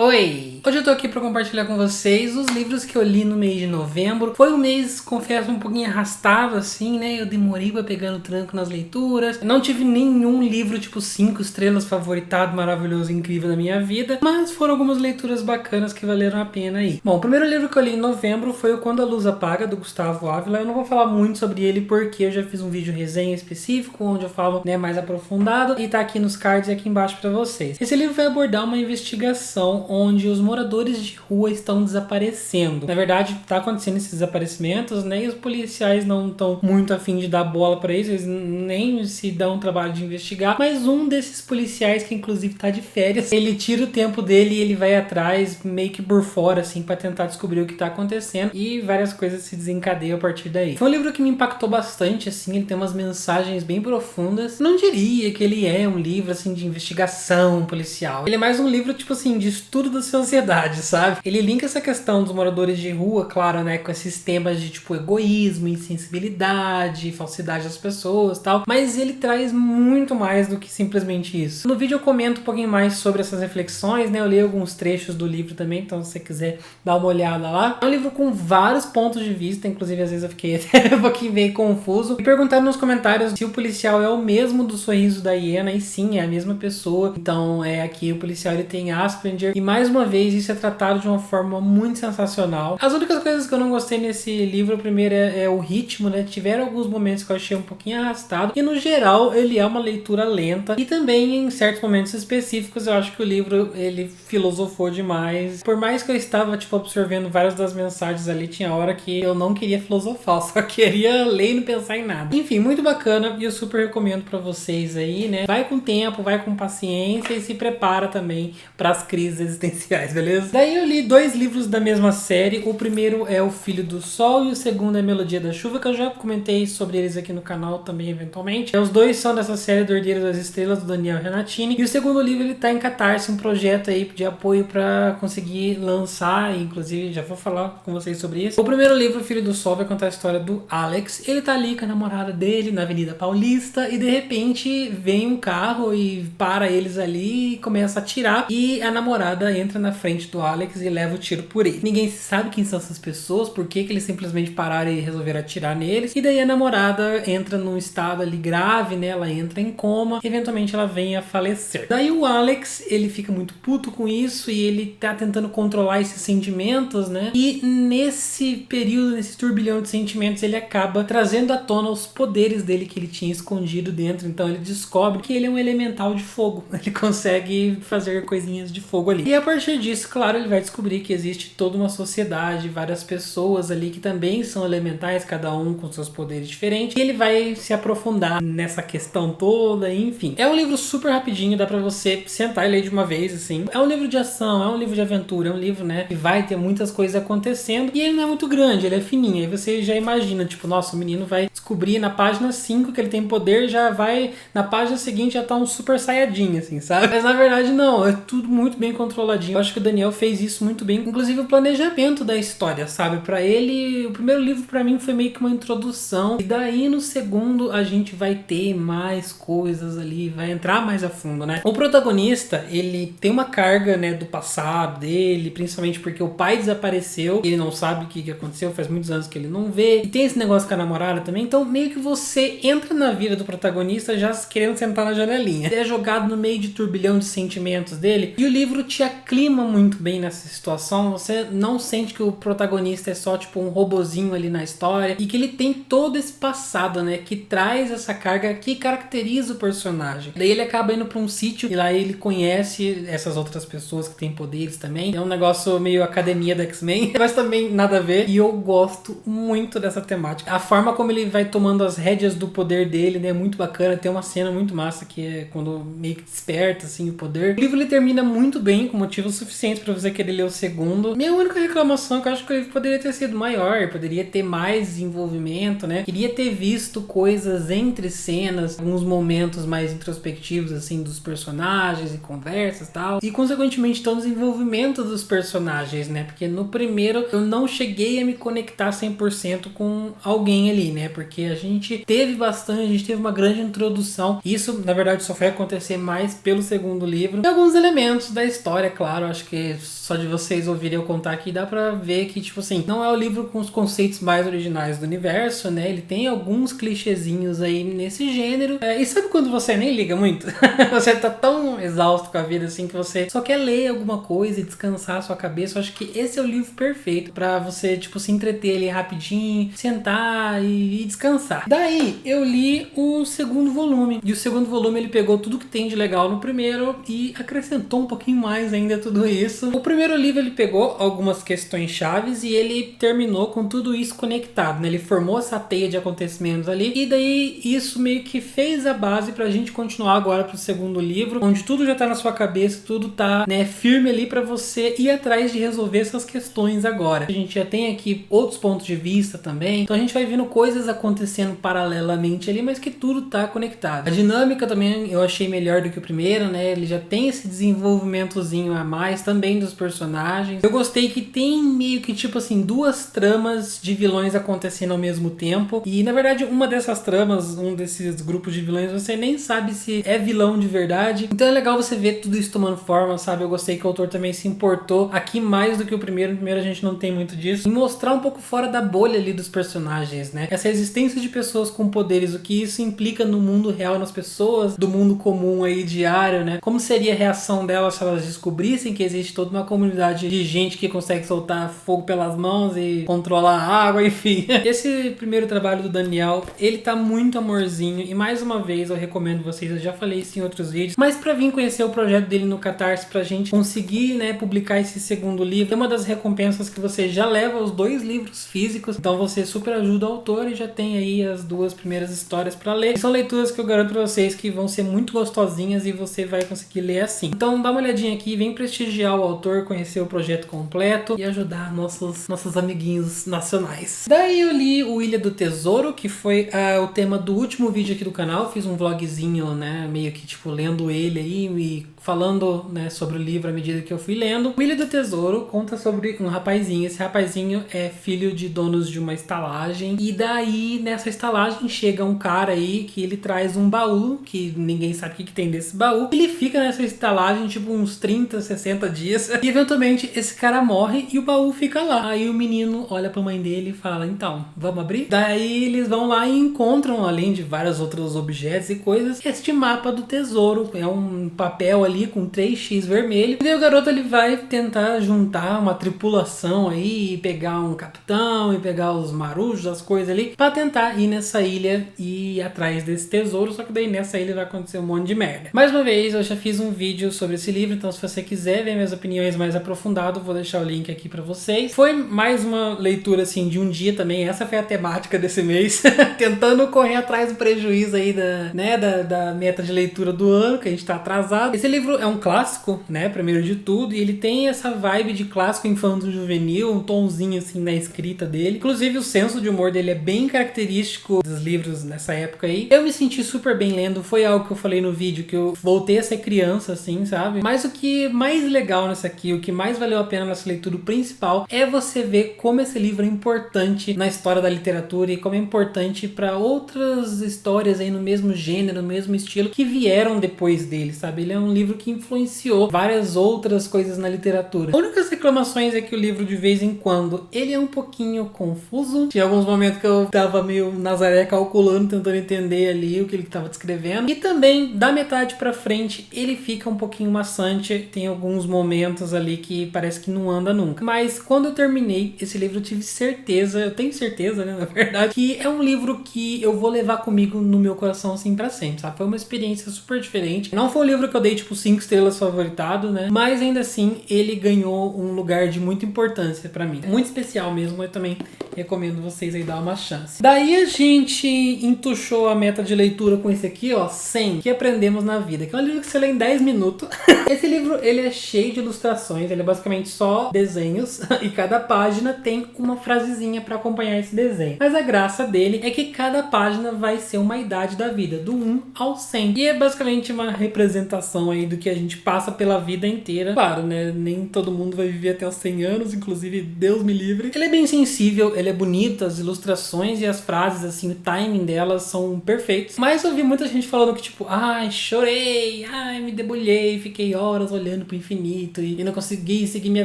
Oi! Hoje eu tô aqui pra compartilhar com vocês os livros que eu li no mês de novembro. Foi um mês, confesso, um pouquinho arrastado assim, né? Eu demorei pra pegar no tranco nas leituras. Não tive nenhum livro tipo 5 estrelas favoritado, maravilhoso, incrível na minha vida. Mas foram algumas leituras bacanas que valeram a pena aí. Bom, o primeiro livro que eu li em novembro foi o Quando a Luz Apaga, do Gustavo Ávila. Eu não vou falar muito sobre ele porque eu já fiz um vídeo resenha específico, onde eu falo, né, mais aprofundado. E tá aqui nos cards e aqui embaixo pra vocês. Esse livro vai abordar uma investigação onde os moradores de rua estão desaparecendo. Na verdade, tá acontecendo esses desaparecimentos, né? E os policiais não estão muito afim de dar bola pra isso, eles nem se dão o trabalho de investigar. Mas um desses policiais, que inclusive tá de férias, ele tira o tempo dele e ele vai atrás, meio que por fora, assim, pra tentar descobrir o que tá acontecendo. E várias coisas se desencadeiam a partir daí. Foi um livro que me impactou bastante, assim, ele tem umas mensagens bem profundas. Não diria que ele é um livro, assim, de investigação policial. Ele é mais um livro, tipo assim, de estudo da sociedade, sabe? Ele linka essa questão dos moradores de rua, claro, né, com esses temas de, tipo, egoísmo, insensibilidade, falsidade das pessoas e tal, mas ele traz muito mais do que simplesmente isso. No vídeo eu comento um pouquinho mais sobre essas reflexões, né, eu li alguns trechos do livro também, então se você quiser dar uma olhada lá. É um livro com vários pontos de vista, inclusive às vezes eu fiquei até um pouquinho meio confuso. E perguntaram nos comentários se o policial é o mesmo do Sorriso da Hiena, e sim, é a mesma pessoa. Então, aqui o policial ele tem Asperger, e mais uma vez isso é tratado de uma forma muito sensacional. As únicas coisas que eu não gostei nesse livro, primeiro é o ritmo, né? Tiveram alguns momentos que eu achei um pouquinho arrastado, e no geral ele é uma leitura lenta, e também em certos momentos específicos eu acho que o livro ele filosofou demais. Por mais que eu estava tipo absorvendo várias das mensagens ali, tinha hora que eu não queria filosofar, eu só queria ler e não pensar em nada. Enfim, muito bacana, e eu super recomendo pra vocês aí, né? Vai com tempo, vai com paciência e se prepara também para as crises existenciais, beleza? Daí eu li 2 livros da mesma série. O primeiro é O Filho do Sol e o segundo é Melodia da Chuva, que eu já comentei sobre eles aqui no canal também eventualmente. Os dois são dessa série do Herdeiro das Estrelas, do Daniel Renatini. E o segundo livro ele tá em Catarse, um projeto aí de apoio para conseguir lançar, e inclusive já vou falar com vocês sobre isso. O primeiro livro, O Filho do Sol, vai contar a história do Alex. Ele tá ali com a namorada dele na Avenida Paulista e de repente vem um carro e para eles ali e começa a atirar, e a namorada entra na frente do Alex e leva o tiro por ele. Ninguém sabe quem são essas pessoas, por que eles simplesmente pararam e resolveram atirar neles. E daí a namorada entra num estado ali grave, né? Ela entra em coma, e eventualmente ela vem a falecer. Daí o Alex, ele fica muito puto com isso e ele tá tentando controlar esses sentimentos, né? E nesse período, nesse turbilhão de sentimentos, ele acaba trazendo à tona os poderes dele que ele tinha escondido dentro. Então ele descobre que ele é um elemental de fogo. Ele consegue fazer coisinhas de fogo ali. E a partir disso, claro, ele vai descobrir que existe toda uma sociedade, várias pessoas ali que também são elementais, cada um com seus poderes diferentes. E ele vai se aprofundar nessa questão toda, enfim. É um livro super rapidinho, dá pra você sentar e ler de uma vez, assim. É um livro de ação, é um livro de aventura, é um livro, né, que vai ter muitas coisas acontecendo. E ele não é muito grande, ele é fininho. Aí você já imagina, tipo, nossa, o menino vai descobrir na página 5 que ele tem poder, já vai, na página seguinte já tá um super saiyajin, assim, sabe? Mas na verdade não, é tudo muito bem controladinho. Eu acho que o Daniel fez isso muito bem, inclusive o planejamento da história, sabe? Pra ele, o primeiro livro pra mim foi meio que uma introdução, e daí no segundo a gente vai ter mais coisas ali, vai entrar mais a fundo, né? O protagonista, ele tem uma carga, né, do passado dele, principalmente porque o pai desapareceu, ele não sabe o que aconteceu, faz muitos anos que ele não vê, e tem esse negócio com a namorada também, então meio que você entra na vida do protagonista já querendo sentar na janelinha. Ele é jogado no meio de turbilhão de sentimentos dele, e o livro te aclima muito bem nessa situação. Você não sente que o protagonista é só tipo um robozinho ali na história, e que ele tem todo esse passado, né, que traz essa carga que caracteriza o personagem. Daí ele acaba indo pra um sítio e lá ele conhece essas outras pessoas que têm poderes também. É um negócio meio academia da X-Men, mas também nada a ver, e eu gosto muito dessa temática. A forma como ele vai tomando as rédeas do poder dele, né, é muito bacana. Tem uma cena muito massa que é quando meio que desperta assim o poder. O livro ele termina muito bem, com motivos suficientes pra você querer ler o segundo. Minha única reclamação é que eu acho que o livro poderia ter sido maior, poderia ter mais desenvolvimento, né? Queria ter visto coisas entre cenas, alguns momentos mais introspectivos assim dos personagens e conversas e tal. E consequentemente todo o desenvolvimento dos personagens, né? Porque no primeiro eu não cheguei a me conectar 100% com alguém ali, né? Porque a gente teve bastante, a gente teve uma grande introdução. Isso, na verdade, só foi acontecer mais pelo segundo livro. E alguns elementos da história, claro, acho que que só de vocês ouvirem eu contar aqui, dá pra ver que, tipo assim, não é o livro com os conceitos mais originais do universo, né? Ele tem alguns clichêzinhos aí nesse gênero. E sabe quando você nem liga muito? Você tá tão exausto com a vida, assim, que você só quer ler alguma coisa e descansar a sua cabeça. Eu acho que esse é o livro perfeito pra você, tipo, se entreter ali rapidinho, sentar e descansar. Daí, eu li o segundo volume. E o segundo volume, ele pegou tudo que tem de legal no primeiro e acrescentou um pouquinho mais ainda tudo isso. O primeiro livro, ele pegou algumas questões chaves e ele terminou com tudo isso conectado, né? Ele formou essa teia de acontecimentos ali e daí isso meio que fez a base pra gente continuar agora pro segundo livro, onde tudo já tá na sua cabeça, tudo tá, né, firme ali pra você ir atrás de resolver essas questões agora. A gente já tem aqui outros pontos de vista também, então a gente vai vendo coisas acontecendo paralelamente ali, mas que tudo tá conectado. A dinâmica também eu achei melhor do que o primeiro, né? Ele já tem esse desenvolvimentozinho a mais também dos personagens. Eu gostei que tem meio que tipo assim, duas tramas de vilões acontecendo ao mesmo tempo. E na verdade, uma dessas tramas, um desses grupos de vilões, você nem sabe se é vilão de verdade. Então é legal você ver tudo isso tomando forma, sabe? Eu gostei que o autor também se importou aqui mais do que o primeiro. No primeiro a gente não tem muito disso. Em mostrar um pouco fora da bolha ali dos personagens, né? Essa existência de pessoas com poderes, o que isso implica no mundo real, nas pessoas do mundo comum aí diário, né? Como seria a reação delas se elas descobrissem que existe toda uma comunidade de gente que consegue soltar fogo pelas mãos e controlar a água, enfim. Esse primeiro trabalho do Daniel, ele tá muito amorzinho e mais uma vez eu recomendo vocês, eu já falei isso em outros vídeos, mas pra vir conhecer o projeto dele no Catarse, pra gente conseguir, né, publicar esse segundo livro, é uma das recompensas que você já leva os 2 livros físicos, então você super ajuda o autor e já tem aí as 2 primeiras histórias pra ler. E são leituras que eu garanto pra vocês que vão ser muito gostosinhas e você vai conseguir ler assim. Então dá uma olhadinha aqui, vem prestigiar o autor, conhecer o projeto completo e ajudar nossos amiguinhos nacionais. Daí eu li o Ilha do Tesouro, que foi o tema do último vídeo aqui do canal. Fiz um vlogzinho, né, meio que tipo lendo ele aí e falando, né, sobre o livro à medida que eu fui lendo. O Ilha do Tesouro conta sobre um rapazinho. Esse rapazinho é filho de donos de uma estalagem e daí nessa estalagem chega um cara aí que ele traz um baú, que ninguém sabe o que tem desse baú. Ele fica nessa estalagem tipo uns 30, 60 dias e eventualmente esse cara morre e o baú fica lá. Aí o menino olha pra mãe dele e fala, então, vamos abrir? Daí eles vão lá e encontram, além de vários outros objetos e coisas, este mapa do tesouro. É um papel ali com 3x vermelho. E daí o garoto ele vai tentar juntar uma tripulação aí, e pegar um capitão, e pegar os marujos, as coisas ali, pra tentar ir nessa ilha e ir atrás desse tesouro. Só que daí nessa ilha vai acontecer um monte de merda. Mais uma vez, eu já fiz um vídeo sobre esse livro, então se você quiser ver minhas opiniões mais aprofundado, vou deixar o link aqui pra vocês. Foi mais uma leitura assim de um dia também. Essa foi a temática desse mês, tentando correr atrás do prejuízo aí da meta de leitura do ano, que a gente tá atrasado. Esse livro é um clássico, né, primeiro de tudo, e ele tem essa vibe de clássico infanto-juvenil, um tomzinho assim na escrita dele. Inclusive o senso de humor dele é bem característico dos livros nessa época aí. Eu me senti super bem lendo, foi algo que eu falei no vídeo, que eu voltei a ser criança assim, sabe? Mas o que mais legal nessa aqui, o que mais valeu a pena nessa leitura, o principal, é você ver como esse livro é importante na história da literatura e como é importante para outras histórias aí no mesmo gênero, no mesmo estilo, que vieram depois dele, sabe? Ele é um livro que influenciou várias outras coisas na literatura. A única reclamações é que o livro, de vez em quando, ele é um pouquinho confuso. Tinha alguns momentos que eu tava meio Nazaré calculando, tentando entender ali o que ele tava descrevendo. E também, da metade pra frente, ele fica um pouquinho maçante. Tem alguns momentos ali que parece que não anda nunca. Mas quando eu terminei esse livro, eu tive certeza, eu tenho certeza, né, na verdade, que é um livro que eu vou levar comigo no meu coração assim pra sempre, sabe? Foi uma experiência super diferente. Não foi um livro que eu dei tipo 5 estrelas favoritado, né? Mas ainda assim, ele ganhou um lugar de muita importância pra mim. Muito especial mesmo, eu também recomendo vocês aí dar uma chance. Daí a gente entuchou a meta de leitura com esse aqui, ó, 100, que aprendemos na vida, que é um livro que você lê em 10 minutos. Esse livro, ele é cheio de ilustrações, ele é basicamente só desenhos e cada página tem uma frasezinha pra acompanhar esse desenho. Mas a graça dele é que cada página vai ser uma idade da vida, do 1 ao 100. E é basicamente uma representação aí do que a gente passa pela vida inteira. Claro, né, nem todo mundo vai viver até os 100 anos, inclusive Deus me livre. Ele é bem sensível, ele é bonito, as ilustrações e as frases, assim, o timing delas são perfeitos. Mas eu vi muita gente falando que, tipo, ai, chorei, ai, me debulhei, fiquei horas olhando pro infinito e não consegui seguir minha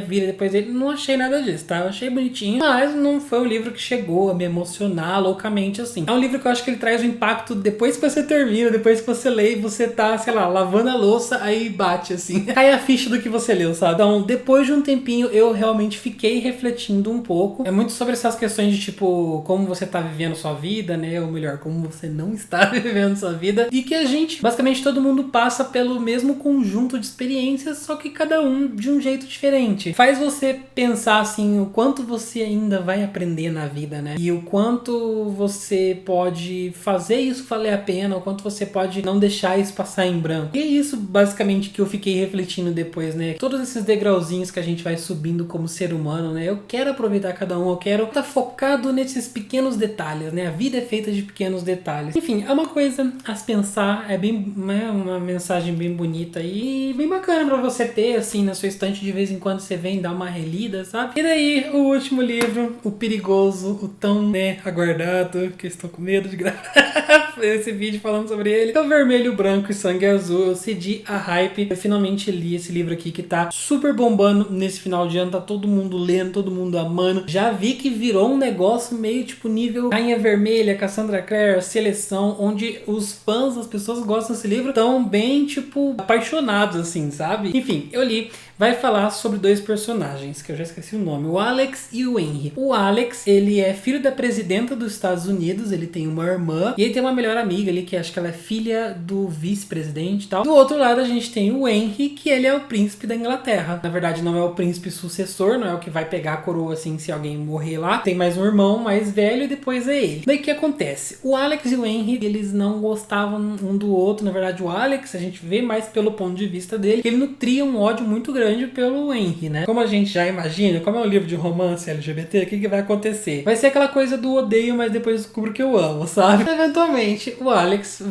vida depois dele. Não achei nada disso, tá? Eu achei bonitinho, mas não foi um livro que chegou a me emocionar loucamente, assim. É um livro que eu acho que ele traz o impacto depois que você termina, depois que você lê e você tá, sei lá, lavando a louça, aí bate, assim. Cai a ficha do que você leu, sabe? Então, depois de um tempinho, eu realmente fiquei refletindo um pouco. É muito sobre essas questões de, tipo, como você tá vivendo sua vida, né? Ou melhor, como você não está vivendo sua vida. E que a gente, basicamente, todo mundo passa pelo mesmo conjunto de experiências, só que cada um de um jeito diferente. Faz você pensar, assim, o quanto você ainda vai aprender na vida, né? E o quanto você pode fazer isso valer a pena, o quanto você pode não deixar isso passar em branco. E é isso, basicamente, que eu fiquei refletindo depois, né? Todos esses degrauzinhos que a gente vai subindo como ser humano, né? Eu quero aproveitar cada um, eu quero estar focado nesses pequenos detalhes, né? A vida é feita de pequenos detalhes. Enfim, é uma coisa a se pensar, é bem, né, uma mensagem bem bonita e bem bacana pra você ter, assim, na sua estante, de vez em quando você vem dar uma relida, sabe? E daí, o último livro, o perigoso, o tão, né, aguardado, que eu estou com medo de gravar esse vídeo falando sobre ele, é o Vermelho, Branco e Sangue Azul. Eu cedi a hype, eu finalmente li esse livro aqui que tá super bombando nesse final de ano, tá todo mundo lendo, todo mundo amando. Já vi que virou um negócio meio tipo nível Rainha Vermelha, Cassandra Clare, Seleção, onde os fãs, as pessoas que gostam desse livro, estão bem, tipo, apaixonados, assim, sabe? Enfim, eu li. Vai falar sobre dois personagens, que eu já esqueci o nome, o Alex e o Henry. O Alex, ele é filho da presidenta dos Estados Unidos, ele tem uma irmã, e ele tem uma melhor amiga ali, que acho que ela é filha do vice-presidente e tal. Do outro lado, a gente tem o Henry, que ele é o príncipe da Inglaterra. Na verdade, não é o príncipe sucessor, não é o que vai pegar a coroa, assim, se alguém morrer lá. Tem mais um irmão mais velho e depois é ele. Daí, o que acontece? O Alex e o Henry, eles não gostavam um do outro. Na verdade, o Alex, a gente vê mais pelo ponto de vista dele, que ele nutria um ódio muito grande pelo Henry, né? Como a gente já imagina, como é um livro de romance LGBT, o que vai acontecer? Vai ser aquela coisa do odeio, mas depois descubro que eu amo, sabe? Eventualmente, o Alex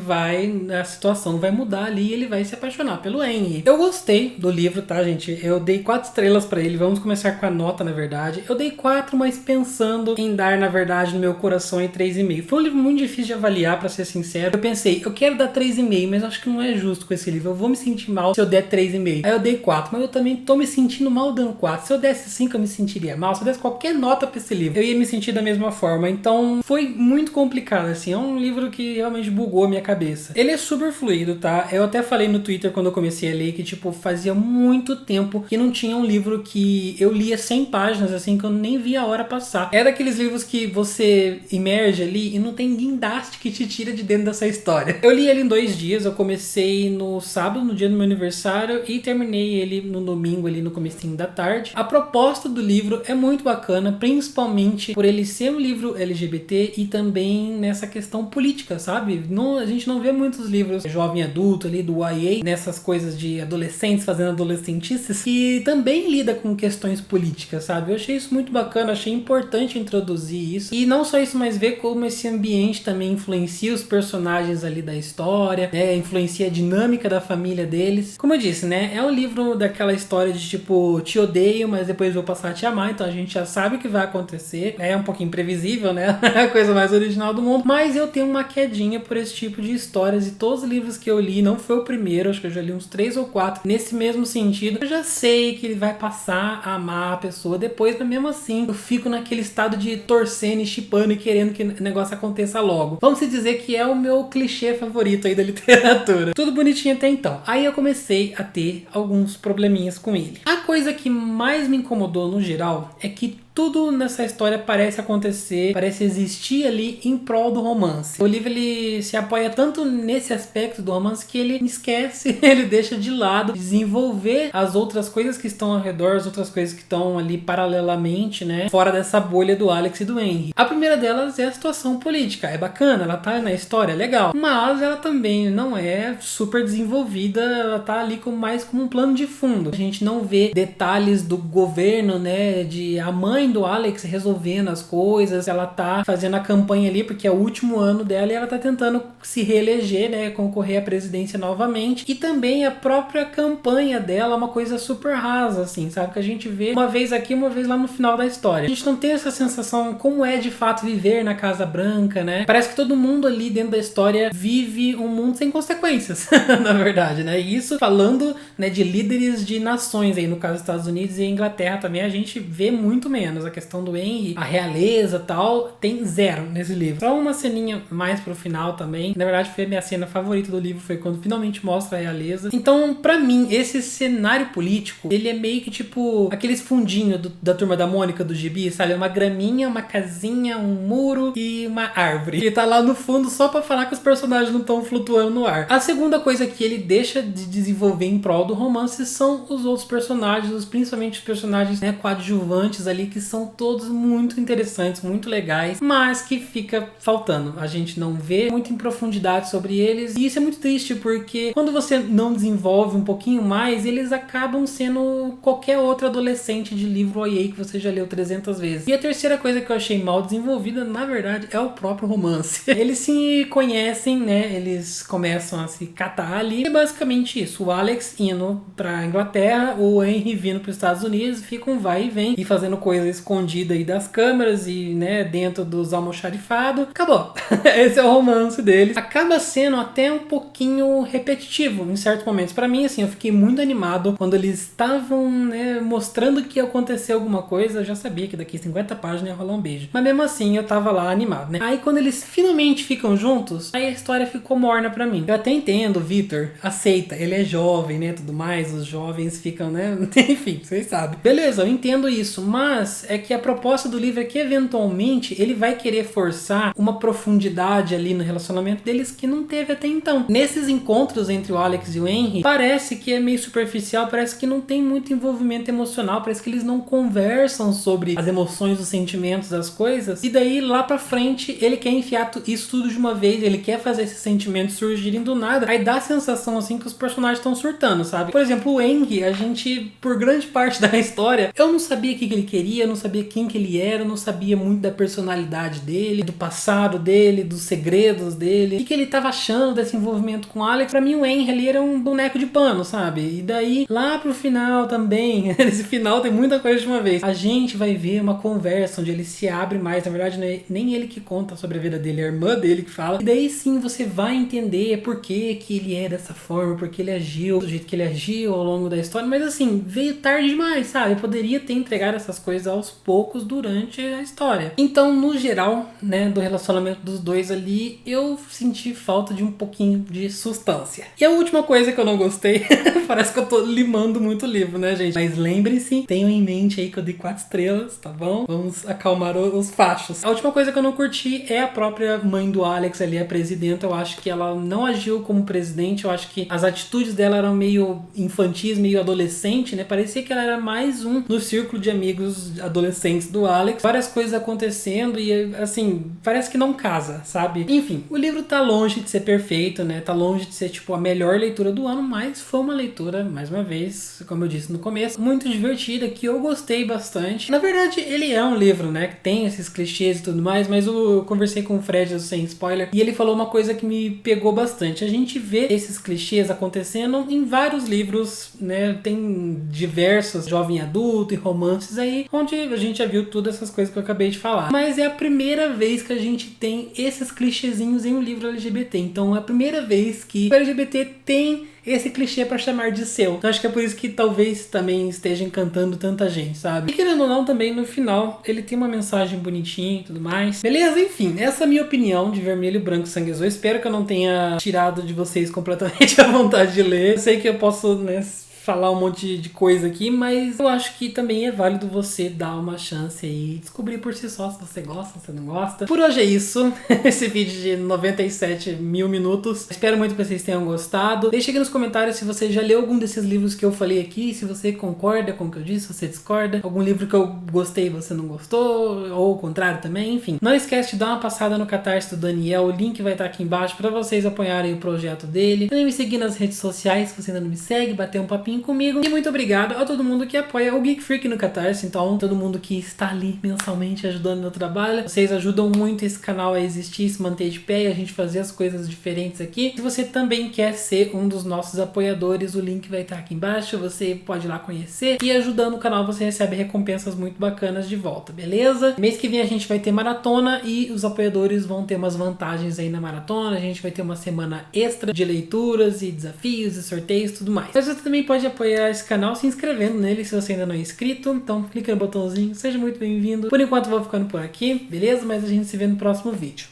a situação vai mudar ali e ele vai se apaixonar pelo Henry. Eu gostei do livro, tá, gente? Eu dei 4 estrelas pra ele. Vamos começar com a nota, na verdade. Eu dei 4, mas pensando em dar, na verdade, no meu coração em 3,5. Foi um livro muito difícil de avaliar, pra ser sincero. Eu pensei, eu quero dar 3,5, mas acho que não é justo com esse livro. Eu vou me sentir mal se eu der 3,5. Aí eu dei 4, mas eu também tô me sentindo mal dando 4. Se eu desse 5, eu me sentiria mal. Se eu desse qualquer nota pra esse livro, eu ia me sentir da mesma forma. Então, foi muito complicado, assim. É um livro que realmente bugou a minha cabeça. Ele é super fluido, tá? Eu até falei no Twitter quando eu comecei a ler que, tipo, fazia muito tempo que não tinha um livro que eu lia 100 páginas, assim, que eu nem via a hora passar. É daqueles livros que você imerge ali e não tem guindaste que te tira de dentro dessa história. Eu li ele em 2 dias. Eu comecei no sábado, no dia do meu aniversário, e terminei ele no domingo ali no comecinho da tarde. A proposta do livro é muito bacana, principalmente por ele ser um livro LGBT e também nessa questão política, sabe? A gente não vê muitos livros jovem adulto ali do YA, nessas coisas de adolescentes fazendo adolescentices, que também lida com questões políticas, sabe? Eu achei isso muito bacana, achei importante introduzir isso. E não só isso, mas ver como esse ambiente também influencia os personagens ali da história, né? Influencia a dinâmica da família deles. Como eu disse, né? É um livro daquela história de tipo, te odeio, mas depois vou passar a te amar, então a gente já sabe o que vai acontecer. É um pouquinho previsível, né? A coisa mais original do mundo. Mas eu tenho uma quedinha por esse tipo de histórias, e todos os livros que eu li, não foi o primeiro, acho que eu já li uns 3 ou 4 nesse mesmo sentido. Eu já sei que ele vai passar a amar a pessoa depois, mas mesmo assim eu fico naquele estado de torcendo e chipando e querendo que o negócio aconteça logo. Vamos dizer que é o meu clichê favorito aí da literatura. Tudo bonitinho até então. Aí eu comecei a ter alguns probleminhas com ele. A coisa que mais me incomodou no geral é que tudo nessa história parece acontecer, parece existir ali em prol do romance. O livro, ele se apoia tanto nesse aspecto do romance que ele esquece, ele deixa de lado desenvolver as outras coisas que estão ao redor, as outras coisas que estão ali paralelamente, né, fora dessa bolha do Alex e do Henry. A primeira delas é a situação política. É bacana, ela tá na história, é legal, mas ela também não é super desenvolvida, ela tá ali mais como um plano de fundo. A gente não vê detalhes do governo, né, de a mãe do Alex resolvendo as coisas, ela tá fazendo a campanha ali, porque é o último ano dela e ela tá tentando se reeleger, né, concorrer à presidência novamente, e também a própria campanha dela é uma coisa super rasa, assim, sabe, que a gente vê uma vez aqui, uma vez lá no final da história. A gente não tem essa sensação como é de fato viver na Casa Branca, né, parece que todo mundo ali dentro da história vive um mundo sem consequências, na verdade, né, e isso falando, né, de líderes de nações aí, no caso dos Estados Unidos e Inglaterra também, a gente vê muito menos a questão do Henry, a realeza tal, tem zero nesse livro. Só uma ceninha mais pro final também, na verdade foi a minha cena favorita do livro, foi quando finalmente mostra a realeza. Então, pra mim, esse cenário político, ele é meio que tipo aqueles fundinhos da Turma da Mônica do gibi, sabe? Uma graminha, uma casinha, um muro e uma árvore. Ele tá lá no fundo só pra falar que os personagens não estão flutuando no ar. A segunda coisa que ele deixa de desenvolver em prol do romance são os outros personagens, principalmente os personagens, né, coadjuvantes ali, que são todos muito interessantes, muito legais, mas que fica faltando. A gente não vê muito em profundidade sobre eles, e isso é muito triste, porque quando você não desenvolve um pouquinho mais, eles acabam sendo qualquer outro adolescente de livro OA que você já leu 300 vezes. E a terceira coisa que eu achei mal desenvolvida, na verdade, é o próprio romance. Eles se conhecem, né, eles começam a se catar ali, e basicamente isso, o Alex indo pra Inglaterra, o Henry vindo pros Estados Unidos, fica um vai e vem, e fazendo coisa escondida aí das câmeras e, né, dentro dos almoxarifados. Acabou. Esse é o romance deles. Acaba sendo até um pouquinho repetitivo em certos momentos. Pra mim, assim, eu fiquei muito animado quando eles estavam, né, mostrando que ia acontecer alguma coisa. Eu já sabia que daqui 50 páginas ia rolar um beijo. Mas mesmo assim, eu tava lá animado, né? Aí quando eles finalmente ficam juntos, aí a história ficou morna pra mim. Eu até entendo, o Victor aceita, ele é jovem, né, tudo mais, os jovens ficam, né, enfim, vocês sabem. Beleza, eu entendo isso, mas é que a proposta do livro é que eventualmente ele vai querer forçar uma profundidade ali no relacionamento deles que não teve até então. Nesses encontros entre o Alex e o Henry, parece que é meio superficial, parece que não tem muito envolvimento emocional, parece que eles não conversam sobre as emoções, os sentimentos, as coisas, e daí lá pra frente ele quer enfiar isso tudo de uma vez, ele quer fazer esses sentimentos surgirem do nada, aí dá a sensação assim que os personagens estão surtando, sabe? Por exemplo, o Henry, a gente, por grande parte da história, eu não sabia o que ele queria, eu não sabia quem que ele era, eu não sabia muito da personalidade dele, do passado dele, dos segredos dele, o que ele tava achando desse envolvimento com o Alex. Pra mim o Henry ali era um boneco de pano, sabe? E daí, lá pro final também, nesse final tem muita coisa de uma vez, a gente vai ver uma conversa onde ele se abre mais, na verdade não é nem ele que conta sobre a vida dele, é a irmã dele que fala, e daí sim você vai entender por que ele é dessa forma, porque ele agiu do jeito que ele agiu ao longo da história, mas assim, veio tarde demais, sabe? Eu poderia ter entregado essas coisas aos poucos durante a história. Então, no geral, né, do relacionamento dos dois ali, eu senti falta de um pouquinho de substância. E a última coisa que eu não gostei, parece que eu tô limando muito o livro, né, gente? Mas lembrem-se, tenham em mente aí que eu dei 4 estrelas, tá bom? Vamos acalmar os fachos. A última coisa que eu não curti é a própria mãe do Alex ali, a presidenta. Eu acho que ela não agiu como presidente, eu acho que as atitudes dela eram meio infantis, meio adolescente, né? Parecia que ela era mais um no círculo de amigos adolescentes do Alex. Várias coisas acontecendo e, assim, parece que não casa, sabe? Enfim, o livro tá longe de ser perfeito, né? Tá longe de ser, tipo, a melhor leitura do ano, mas foi uma leitura, mais uma vez, como eu disse no começo, muito divertida, que eu gostei bastante. Na verdade, ele é um livro, né? Que tem esses clichês e tudo mais, mas eu conversei com o Fred, sem spoiler, e ele falou uma coisa que me pegou bastante. A gente vê esses clichês acontecendo em vários livros, né? Tem diversos jovem adulto e romances aí, onde a gente já viu todas essas coisas que eu acabei de falar. Mas é a primeira vez que a gente tem esses clichêzinhos em um livro LGBT. Então é a primeira vez que o LGBT tem esse clichê pra chamar de seu. Então acho que é por isso que talvez também esteja encantando tanta gente, sabe? E querendo ou não, também no final ele tem uma mensagem bonitinha e tudo mais. Beleza? Enfim, essa é a minha opinião de Vermelho, Branco, Sangue Azul. Espero que eu não tenha tirado de vocês completamente a vontade de ler. Eu sei que eu posso, né, falar um monte de coisa aqui, mas eu acho que também é válido você dar uma chance aí, descobrir por si só se você gosta, se você não gosta. Por hoje é isso, esse vídeo de 97 mil minutos. Espero muito que vocês tenham gostado. Deixe aqui nos comentários se você já leu algum desses livros que eu falei aqui, se você concorda com o que eu disse, se você discorda, algum livro que eu gostei e você não gostou, ou o contrário também, enfim. Não esquece de dar uma passada no Catarse do Daniel, o link vai estar aqui embaixo para vocês apoiarem o projeto dele. Também me seguir nas redes sociais, se você ainda não me segue, bater um papinho pouquinho comigo. E muito obrigado a todo mundo que apoia o Geek Freak no Catarse. Então, todo mundo que está ali mensalmente ajudando no trabalho. Vocês ajudam muito esse canal a existir, se manter de pé e a gente fazer as coisas diferentes aqui. Se você também quer ser um dos nossos apoiadores, o link vai estar aqui embaixo. Você pode ir lá conhecer. E ajudando o canal, você recebe recompensas muito bacanas de volta, beleza? Mês que vem a gente vai ter maratona e os apoiadores vão ter umas vantagens aí na maratona. A gente vai ter uma semana extra de leituras e desafios e sorteios e tudo mais. Mas você também pode apoiar esse canal se inscrevendo nele se você ainda não é inscrito. Então clica no botãozinho, seja muito bem-vindo. Por enquanto vou ficando por aqui, beleza? Mas a gente se vê no próximo vídeo.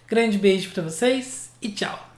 Grande beijo pra vocês e tchau!